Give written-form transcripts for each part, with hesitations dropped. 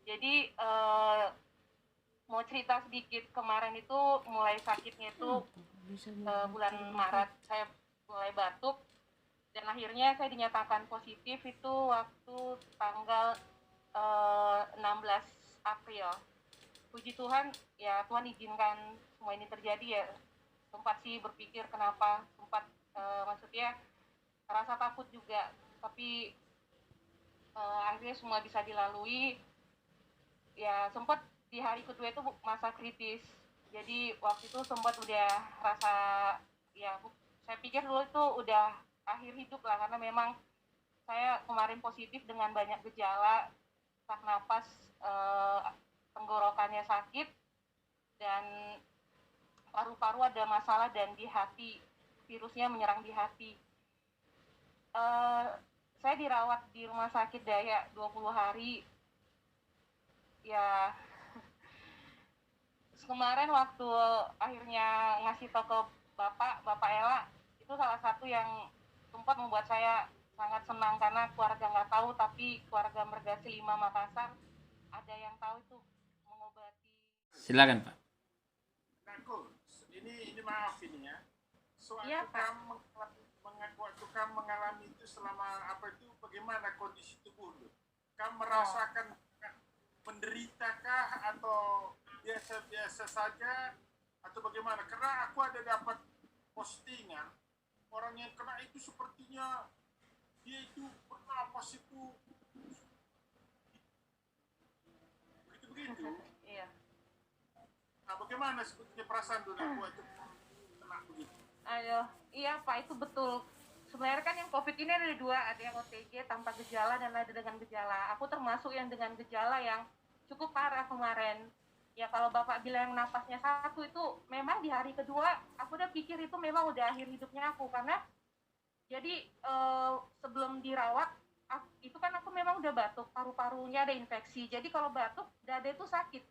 Jadi mau cerita sedikit, kemarin itu mulai sakitnya itu bulan Maret saya mulai batuk, dan akhirnya saya dinyatakan positif itu waktu tanggal 16 April. Puji Tuhan, ya Tuhan izinkan semua ini terjadi ya. Sempat sih berpikir kenapa, sempat maksudnya rasa takut juga, tapi akhirnya semua bisa dilalui. Ya sempat di hari kedua itu masa kritis, jadi waktu itu sempat udah rasa, ya saya pikir dulu itu udah akhir hidup lah, karena memang saya kemarin positif dengan banyak gejala, sesak napas, tenggorokannya sakit, dan paru-paru ada masalah, dan di hati virusnya menyerang di hati. Saya dirawat di rumah sakit Daya 20 hari. Ya kemarin waktu akhirnya ngasih tau ke Bapak Ella, itu salah satu yang sempat membuat saya sangat senang, karena keluarga nggak tahu, tapi keluarga Mergasi 5 Makassar ada yang tahu itu mengobati. Silakan Pak. Aku, ini maaf ini ya. Sewaktu Iya, Pak. kamu mengalami itu selama apa itu, bagaimana kondisi tubuh lu? Kamu merasakan menderitakah atau biasa-biasa saja atau bagaimana? Karena aku ada dapat postingan orang yang kena itu sepertinya dia itu bernapas itu begitu. Iya. Nah, bagaimana sebetulnya perasaan dulu buat itu kena begitu? Ayo, iya Pak, itu betul. Sebenarnya kan yang COVID ini ada dua, ada yang OTG tanpa gejala dan ada dengan gejala. Aku termasuk yang dengan gejala yang cukup parah kemarin. Ya kalau Bapak bilang napasnya satu, itu memang di hari kedua aku udah pikir itu memang udah akhir hidupnya aku, karena jadi sebelum dirawat itu kan aku memang udah batuk, paru-parunya ada infeksi. Jadi kalau batuk dada itu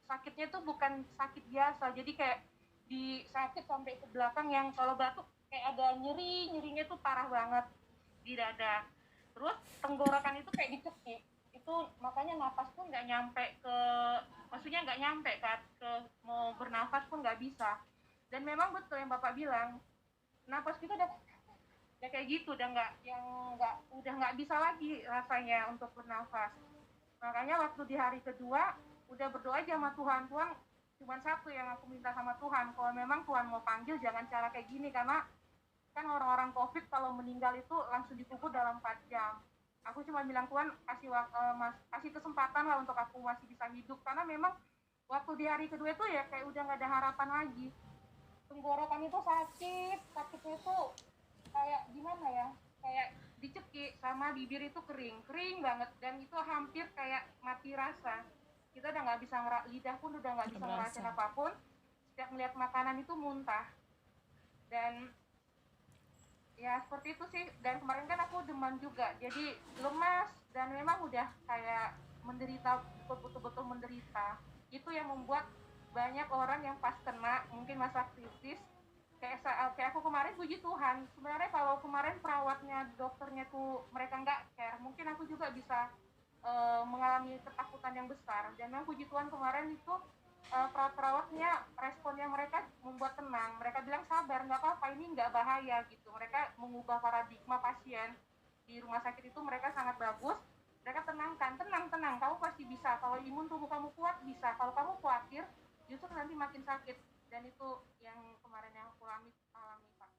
sakitnya itu bukan sakit biasa, jadi kayak di sakit sampai ke belakang, yang kalau batuk kayak ada nyerinya tuh parah banget di dada. Terus tenggorokan itu kayak dicekik, itu makanya napas pun nggak nyampe ke, maksudnya nggak nyampe ke mau bernafas pun nggak bisa. Dan memang betul yang Bapak bilang, napas kita udah kayak gitu, udah nggak bisa lagi rasanya untuk bernafas. Makanya waktu di hari kedua udah berdoa aja sama Tuhan. Cuma satu yang aku minta sama Tuhan, kalau memang Tuhan mau panggil jangan cara kayak gini, karena kan orang-orang COVID kalau meninggal itu langsung dikubur dalam 4 jam. Aku cuma bilang, Tuhan kasih kesempatan lah untuk aku masih bisa hidup, karena memang waktu di hari kedua itu ya kayak udah nggak ada harapan lagi. Tenggorokan itu sakitnya itu kayak gimana ya, kayak dicekik, sama bibir itu kering banget, dan itu hampir kayak mati rasa. Kita udah nggak bisa lidah pun udah nggak bisa ngerasain apapun. Setiap melihat makanan itu muntah, dan ya seperti itu sih. Dan kemarin kan aku demam juga, jadi lemas, dan memang udah kayak menderita, betul-betul menderita. Itu yang membuat banyak orang yang pas kena mungkin masa kritis kayak aku kemarin, puji Tuhan. Sebenarnya kalau kemarin perawatnya, dokternya tuh mereka nggak care, mungkin aku juga bisa mengalami ketakutan yang besar. Dan memang puji Tuhan kemarin itu perawat-perawatnya responnya mereka membuat tenang. Mereka bilang sabar, nggak apa-apa, ini nggak bahaya gitu. Mereka mengubah paradigma pasien di rumah sakit itu, mereka sangat bagus. Mereka tenangkan, tenang, kamu pasti bisa. Kalau imun tubuh kamu kuat, bisa. Kalau kamu khawatir, justru nanti makin sakit. Dan itu yang kemarin yang aku alami Pak.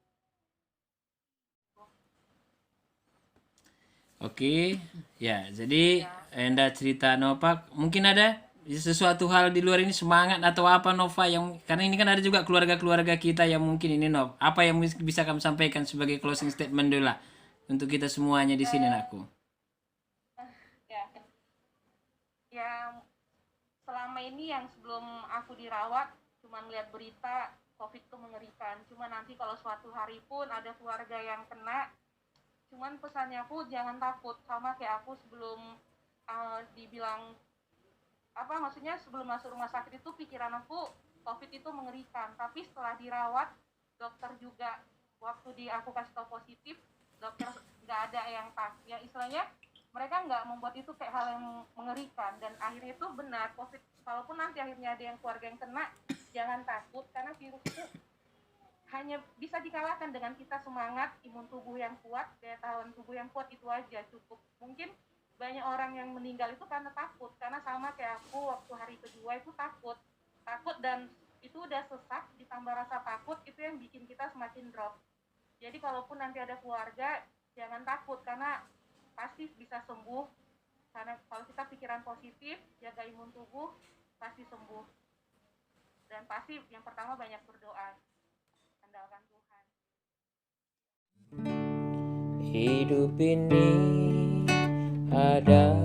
Oke, ya jadi Enda cerita Nova, mungkin ada sesuatu hal di luar ini, semangat atau apa Nova, yang karena ini kan ada juga keluarga-keluarga kita yang mungkin ini Nova, apa yang bisa kamu sampaikan sebagai closing statement dulu lah untuk kita semuanya di sini aku. Ya selama ini yang sebelum aku dirawat cuma lihat berita COVID itu mengerikan. Cuma nanti kalau suatu hari pun ada keluarga yang kena, cuman pesannya aku jangan takut. Sama kayak aku sebelum dibilang apa, maksudnya sebelum masuk rumah sakit itu pikiran aku COVID itu mengerikan. Tapi setelah dirawat, dokter juga waktu aku kasih tau positif, dokter nggak ada yang ya istilahnya mereka nggak membuat itu kayak hal yang mengerikan. Dan akhirnya itu benar, COVID, walaupun nanti akhirnya ada yang keluarga yang kena, jangan takut, karena virus itu hanya bisa dikalahkan dengan kita semangat, imun tubuh yang kuat, daya tahan tubuh yang kuat, itu aja cukup. Mungkin banyak orang yang meninggal itu karena takut, karena sama kayak aku waktu hari kedua itu takut dan itu udah sesak ditambah rasa takut, itu yang bikin kita semakin drop. Jadi kalaupun nanti ada keluarga, jangan takut, karena pasti bisa sembuh. Karena kalau kita pikiran positif, jaga imun tubuh, pasti sembuh. Dan pasti yang pertama banyak berdoa, andalkan Tuhan. Hidup ini ada